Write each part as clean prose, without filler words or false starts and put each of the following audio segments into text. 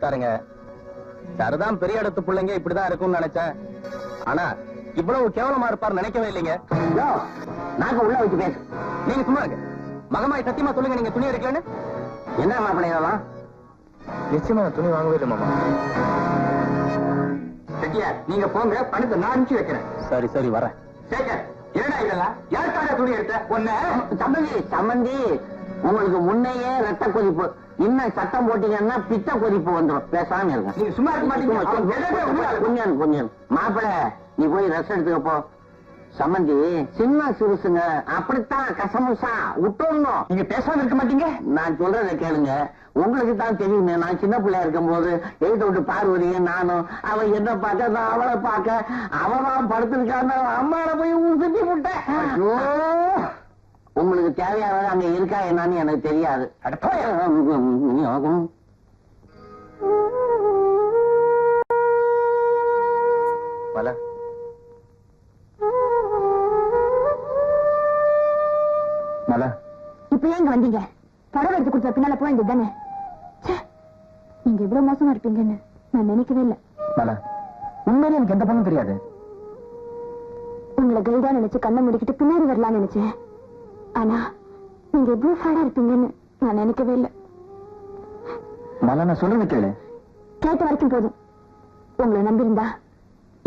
பாருங்க, சரிதான் பெரிய இடத்து பிள்ளைங்க இப்படிதான் இருக்கும்னு நினைச்சேன். ஆனா இவ்வளவு கேவலமா இருப்பார் நினைக்கவே இல்லைங்க. நாங்க உள்ள வச்சு பேசு. நீங்க சும்மா இருங்க. மகமாய் சத்தியமா சொல்லுங்க, நீங்க துணி எடுக்கலன்னு. என்ன மாப்பிள்ளைங்களாம்? நிச்சயமா துணி வாங்கவே இல்லை மாமா. செட்டியார், நீங்க போங்க, பணத்தை நான் அனுப்பிச்சு வைக்கிறேன். சரி சரி வரேன். சேகர், என்னடா இதெல்லாம்? யாருக்காக துணி எடுத்த? ஒண்ணு சம்பந்தி, உங்களுக்கு முன்னையே ரத்த கொதிப்பு, இன்னும் சத்தம் போட்டீங்கன்னா பித்த கொதிப்பு வந்துடும். பேசாம இருங்க. நீங்க சும்மா இருக்க மாட்டீங்க. கொஞ்சம் மாப்பிள்ள, நீ போய் ரெஸ்ட் எடுத்துக்கப்போ. சம்பந்தி சின்ன சிறுசுங்க, அப்படித்தான் கசமுசா விட்டுடணும். நீங்க பேசாம இருக்க மாட்டீங்க. நான் சொல்றதை கேளுங்க. உங்களுக்கு தான் தெரியுமே, நான் சின்ன பிள்ளையா இருக்கும் போது எழுத விட்டு பார்வதிய நானும், அவன் என்ன பார்க்க நான் அவளை பார்க்க, அவன் படுத்திருக்கான அம்மாவை போய் சுத்தி விட்டேன். உங்களுக்கு தேவையானது அங்க இருக்கா என்னன்னு எனக்கு தெரியாது. இப்ப ஏங்க வந்தீங்க? படம் எடுத்து கொடுத்த பின்னால போய் தானே. நீங்க இவ்வளவு மோசமா இருப்பீங்கன்னு நான் நினைக்கவே இல்லை. உண்மையிலே எனக்கு எந்த பொண்ணும் தெரியாது. உங்களை கைதா நினைச்சு கண்ணை முடிக்கிட்டு பின்னாடி வரலாம்னு நினைச்சேன். ஆனா நீங்க இவ்வளவு ஃபேடா இருப்பீங்கன்னு நான் நினைக்கவே இல்லை. நான் சொல்றது கேளு. கேட்ட வரைக்கும் போதும். உங்களை நம்பியிருந்தா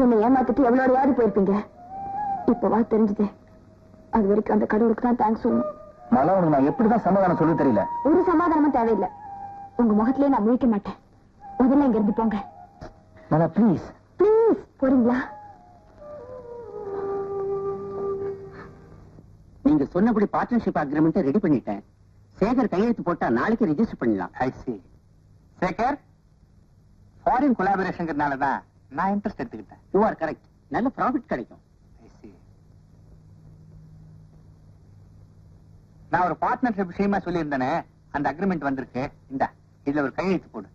என்னை ஏமாத்திட்டு எவ்வளவு யாரு போயிருப்பீங்க. இப்பவா தெரிஞ்சுது. அது வரைக்கும் அந்த கடவுளுக்கு தான் தேங்க்ஸ் சொல்லணும். உனக்கு நான் எப்படிதான் சமாதானம் சொல்ல தெரியல. ஒரு சமாதானமும் தேவையில்லை. உங்க முகத்திலே நான் முழிக்க மாட்டேன். முதல்ல இங்க இருந்து போங்க. ப்ளீஸ் ப்ளீஸ் போறீங்களா? நீங்க சொன்னபடி பார்ட்னர்ஷிப் அக்ரிமெண்ட் ரெடி பண்ணிட்டேன். சேகர் கையெழுத்து போட்டா நாளைக்கு ரெஜிஸ்டர் பண்ணலாம். ஐ சி. சேகர், ஃபாரின் கொலாபரேஷன்ங்கிறதுனால தான் நான் இன்ட்ரெஸ்ட் எடுத்துக்கிட்டேன். You are correct. நல்ல ப்ராஃபிட் கிடைக்கும். நான் ஒரு பார்ட்னர்ஷிப் விஷயமா சொல்லியிருந்தேனே, அந்த அக்ரிமெண்ட் வந்திருக்கு. இந்த இதுல ஒரு கையெழுத்து போடு.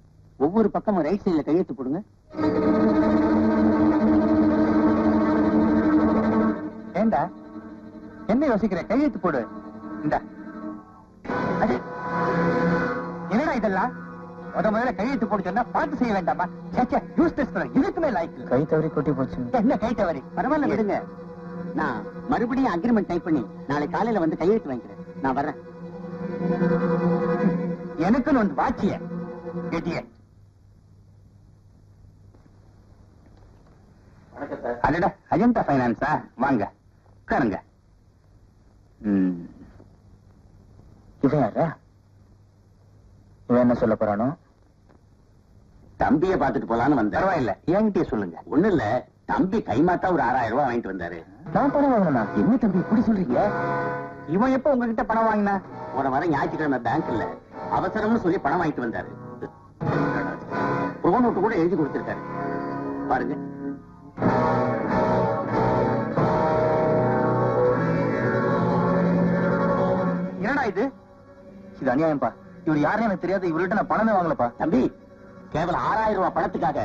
ஒவ்வொரு பக்கமும் ரைட் சைடுல கையெழுத்து போடுங்க. ஏண்டா என்ன யோசிக்கிற? கையெழுத்து போடு. இந்த என்னடா இதெல்லாம்? முதல்ல கையெழுத்து போட்டு சொன்னா பார்த்து செய்ய வேண்டாமா? இதுக்குமே லாய்க்கு. கை தவறி கொட்டி போச்சு. என்ன கை தவறி? பரவாயில்ல விடுங்க. நான் மறுபடியும் அக்ரிமெண்ட் டைப் பண்ணி நாளை காலையில வந்து கையெழுத்து வாங்கிக்கிறேன். நான் வர்றேன். எனக்குன்னு ஒன்று வாட்சிய அடடா, அஜந்தா பைனான்ஸா? வாங்க உட்காருங்க. இவன் யாரா? இவன் என்ன சொல்ல போறானோ? தம்பியை பார்த்துட்டு போலான்னு வந்தேன். பரவாயில்ல, என்கிட்டயே சொல்லுங்க. ஒண்ணு இல்ல, தம்பி கைமாத்தா ஒரு 6000 ரூபாய் வாங்கிட்டு வந்தாரு. நான் பணம் வாங்கினா? என்ன தம்பி இப்படி சொல்றீங்க? இவன் எப்ப உங்ககிட்ட பணம் வாங்கினா? போன வாரம் ஞாயிற்றுக்கிழமை பேங்க்ல அவசரம்னு சொல்லி பணம் வாங்கிட்டு வந்தாரு. போன் நோட்டு கூட எழுதி கொடுத்திருக்காரு. பாருங்க. என்னடா இது? இது அநியாயம்பா. இவர் யாருன்னு எனக்கு தெரியாது. இவர்கிட்ட நான் பணமே வாங்கலப்பா. தம்பி, கேவலம் 6000 ரூபாய் பணத்துக்காக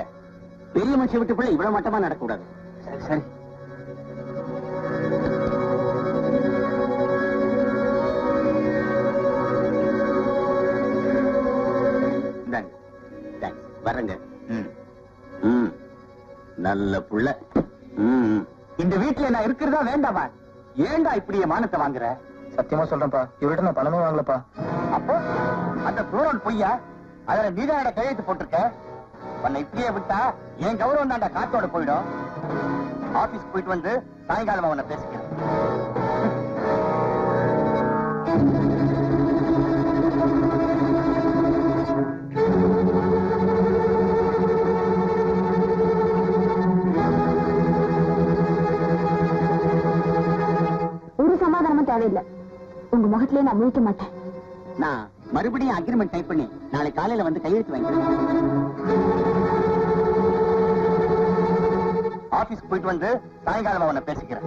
பெரிய மனுஷன் விட்டு பிள்ளை இவ்வளவு மட்டமா நடக்கூடாது. சரி சரி. வரங்க. நல்ல புள்ள. இந்த வீட்டுல நான் இருக்கிறதா வேண்டாமா? ஏண்டா இப்படியே மானத்தை வாங்குற? சத்தியமா சொல்றேன்ப்பா, இவர்கிட்ட நான் பணமே வாங்கலப்பா. அப்போ அந்த குளோரன் பொய்யா? அதுல நீதான் கையெழுத்து போட்டிருக்க. உன்னை இப்படியே விட்டா என் கௌரவம் தாண்டா காத்தோட போயிடும். ஆபீஸ் போயிட்டு வந்து சாயங்காலம் அவனை பேசிக்கிறேன். ஒரு சமாதானமும் தேவையில்லை. உங்க முகத்திலே நான் முழிக்க மாட்டேன். நான் மறுபடியும் அக்ரிமெண்ட் டைப் பண்ணி நாளை காலையில வந்து கையெழுத்து வாங்கிக்கிறேன். ஆபீஸ் போயிட்டு வந்து சாயங்காலம் அவனை பேசிக்கிறேன்.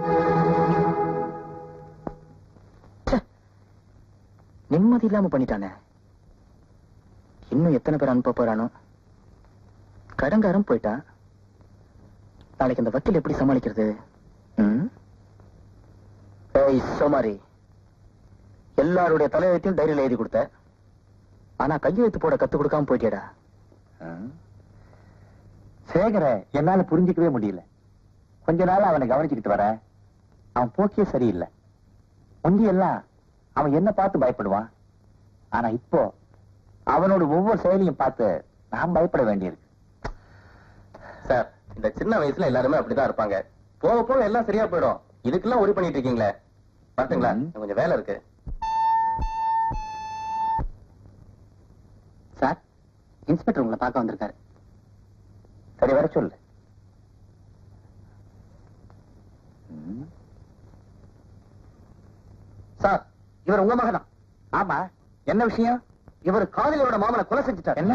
நிம்மதி இல்லாம பண்ணிட்டானே. இன்னும் எத்தனை பேர் அனுப்ப போறானோ? கடங்காரம் போயிட்டா. நாளைக்கு அந்த வக்கீல் எப்படி சமாளிக்கிறது? சோமாரி, எல்லாருடைய தலையெழுத்தையும் டைரியில் எழுதி கொடுத்த. ஆனா கையெழுத்து போட கத்து கொடுக்காம போயிட்டேடா. சேகர என்னால புரிஞ்சுக்கவே முடியல. கொஞ்ச நாள் அவனை கவனிச்சுக்கிட்டு வர, அவன் போக்கே சரியில்லை. முந்தியெல்லாம் அவன் என்ன பார்த்து பயப்படுவான். ஆனா இப்போ அவனோட ஒவ்வொரு செயலையும் பார்த்து நான் பயப்பட வேண்டியிருக்கு. சார், இந்த சின்ன வயசுல எல்லாருமே அப்படிதான் இருப்பாங்க. போக போக எல்லாம் சரியா போயிடும். இதுக்கெல்லாம் ஒரி பண்ணிட்டு இருக்கீங்களே. பாத்துங்களா, கொஞ்சம் வேலை இருக்கு. சார், இன்ஸ்பெக்டர் உங்களை பார்க்க வந்திருக்காரு. சரி, வர சொல்லு. சார், இவர் உங்க மகன். ஆமா, என்ன விஷயம்? இவர் காதலியோட மாமனை கொலை செஞ்சுட்டார். என்ன?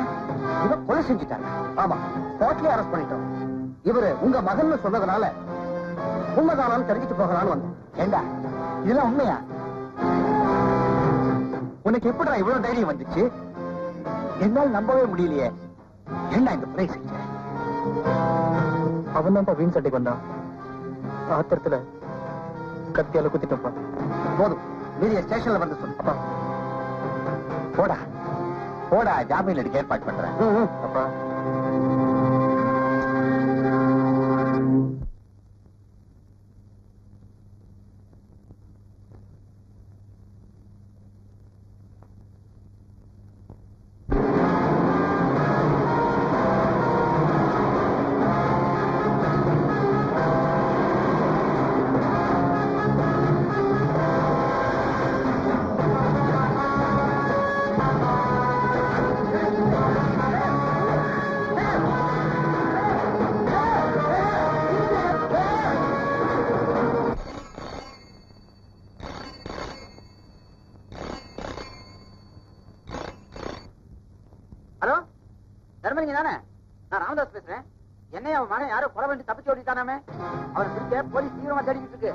இவர் கொலை செஞ்சுட்டாங்க. ஆமா, கோர்ட்லயே அரெஸ்ட் பண்ணிட்டோம். இவரு உங்க மகன் சொன்னதுனால உண்மைதானான்னு தெரிஞ்சுட்டு போகலான்னு வந்தோம். ஏண்டா, இதெல்லாம் உண்மையா? உனக்கு எப்படிடா இவ்வளவு தைரியம் வந்துச்சு? என்னால் நம்பவே முடியலையே. என்ன இந்த பிரை செஞ்ச? அவன் தான் வீண் சட்டைக்கு வந்தான். ஆத்திரத்துல கத்தியால குத்திட்டப்பா. போதும், மீதிய ஸ்டேஷன்ல வந்து சொல்லு. அப்பா போடா போடா, ஜாமீன் எடுக்க ஏற்பாடு பண்றேன். அப்பா தானே? நான் ராமதாஸ் பேசுறேன். என்னைய அவன் மகன் யாரோ கொலை பண்ணி தப்பிச்சு ஓடிட்டானாமே. அவர் பிடிக்க போலீஸ் தீவிரமா தேடிக்கிட்டு இருக்கு.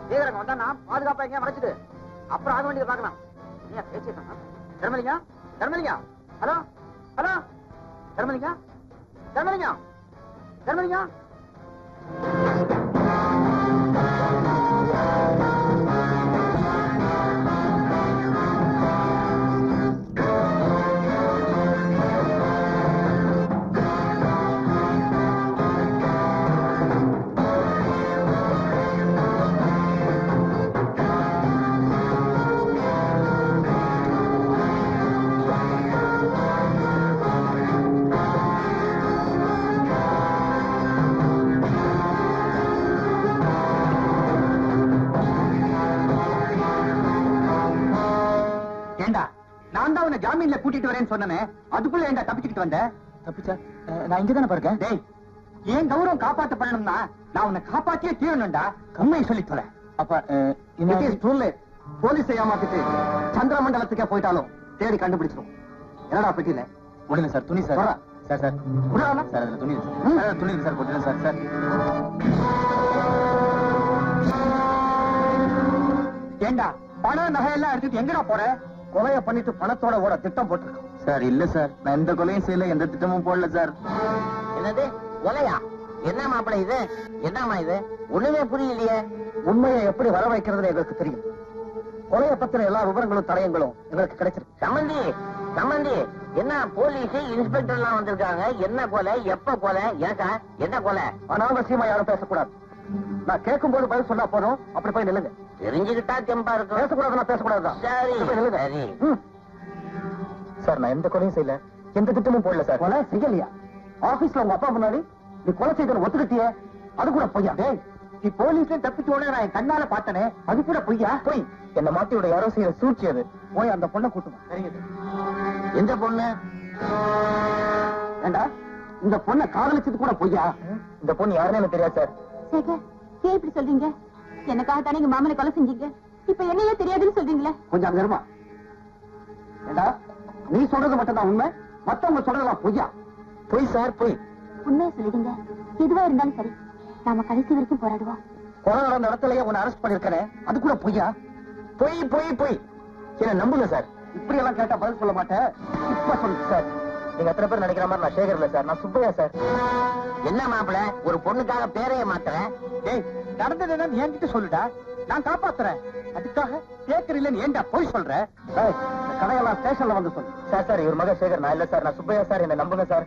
சேகரங்க வந்தா நான் பாதுகாப்பா எங்கேயா மறைச்சிட்டு அப்புறம் ஆக வேண்டியதை பார்க்கலாம். நீ பேசிட்டான் தர்மலிங்கம். Dharmalingam, hello hello. தர்மலிங்கம், தர்மலிங்கம், தர்மலிங்கம். ஜாமீன்ல கூட்டிட்டு வரேன்னு சொன்னே, அதுக்குள்ள ஏன்டா தப்பிச்சுக்கிட்டு வந்த? தப்பிச்சா? நான் இங்கதானே பாருக்கேன். டேய், ஏன் கௌரவம் காப்பாற்றப்படணும்னா நான் உன்னை காப்பாத்தியே தீரணும்டா. உண்மையை சொல்லி தொலை. அப்ப போலீஸை ஏமாத்திட்டு சந்திர மண்டலத்துக்கே போயிட்டாலும் தேடி கண்டுபிடிச்சிடும். என்னடா பெட்டியில? உடனே சார், துணி சார். சார் சார் சார், அதுல துணி துணி சார், போட்டுறேன் சார். சார் ஏண்டா பணம் நகையெல்லாம் எடுத்துட்டு எங்கடா போற? கொலைய பண்ணிட்டு பணத்தோட ஓட திட்டம் போட்டிருக்கோம் சார். இல்ல சார், நான் எந்த கொலையும் செய்யல, எந்த திட்டமும் போடல சார். என்னது கொலையா? என்ன மாப்பிள இது? என்னமா இது? ஒண்ணுமே புரியலையே. உண்மையை எப்படி வர வைக்கிறது எங்களுக்கு தெரியும். கொலைய பத்தின எல்லா விவரங்களும் தடயங்களும் எங்களுக்கு கிடைச்சிருக்கு. சம்பந்தி, சம்பந்தி, என்ன போலீஸ் இன்ஸ்பெக்டர் எல்லாம் வந்திருக்காங்க? என்ன கொலை, எப்ப கொலை? ஏன் சார், என்ன கொலை? அனாவசியமா யாரும் பேசக்கூடாது. நான் கேட்கும் போது பதில் சொன்னா போதும். அப்படி போய் நில்லுங்க. தெரிஞ்சுக்கிட்டா தெம்பா இருக்கும். பேசக்கூடாதுன்னா பேசக்கூடாதுதான். சரி சரி. சார், நான் எந்த கொலையும் செய்யல, எந்த திட்டமும் போடல சார். கொலை செய்யலையா? ஆபீஸ்ல உங்க அப்பா முன்னாடி நீ கொலை செய்த ஒத்துக்கிட்டியே, அது கூட பொய்யா? டேய், நீ போலீஸ்ல தப்பிச்சு ஓட நான் என் கண்ணால பார்த்தனே, அது கூட பொய்யா? போய் என்ன மாட்டி விட யாரோ செய்ய சூழ்ச்சி அது. போய் அந்த பொண்ணை கூட்டுமா. சரிங்க சார். எந்த பொண்ணு? ஏண்டா, இந்த பொண்ணை காதலிச்சது கூட பொய்யா? இந்த பொண்ணு யாருன்னு எனக்கு தெரியாது சார். சேகர், ஏன் இப்படி சொல்றீங்க? எனக்காக தானே எங்க மாமனை கொலை செஞ்சீங்க. இப்ப என்னையே தெரியாதுன்னு சொல்றீங்களே. கொஞ்சம் அங்க இருமா. ஏண்டா, நீ சொல்றது மட்டும் தான் உண்மை, மத்தவங்க சொல்றதெல்லாம் பொய்யா? பொய் சார், பொய். உண்மையை சொல்லிடுங்க. எதுவா இருந்தாலும் சரி, நாம கடைசி வரைக்கும் போராடுவோம். கொலை நடந்த இடத்துலயே உன்னை அரெஸ்ட் பண்ணிருக்கேன், அது கூட பொய்யா? பொய் பொய் பொய். என்ன நம்புங்க சார். இப்படி எல்லாம் கேட்டா பதில் சொல்ல மாட்டேன். இப்ப சொல்லுங்க சார். நீங்க எத்தனை பேர் நினைக்கிற மாதிரி நான் சேகர் இல்ல சார், நான் சுப்பையா சார். என்ன மாப்பிள, ஒரு பொண்ணுக்காக பேரைய மாத்துறேன்? டேய், நடந்தது என்னன்னு என்கிட்ட சொல்லுடா, நான் காப்பாத்துறேன். அதுக்காக சேகர் இல்லன்னு ஏன்டா போய் சொல்ற? கடையெல்லாம் ஸ்டேஷன்ல வந்து சொல்லு. சார் சார், இவர் மகன் சேகர் நான் இல்ல சார், நான் சுப்பையா சார், என்ன நம்புங்க சார்.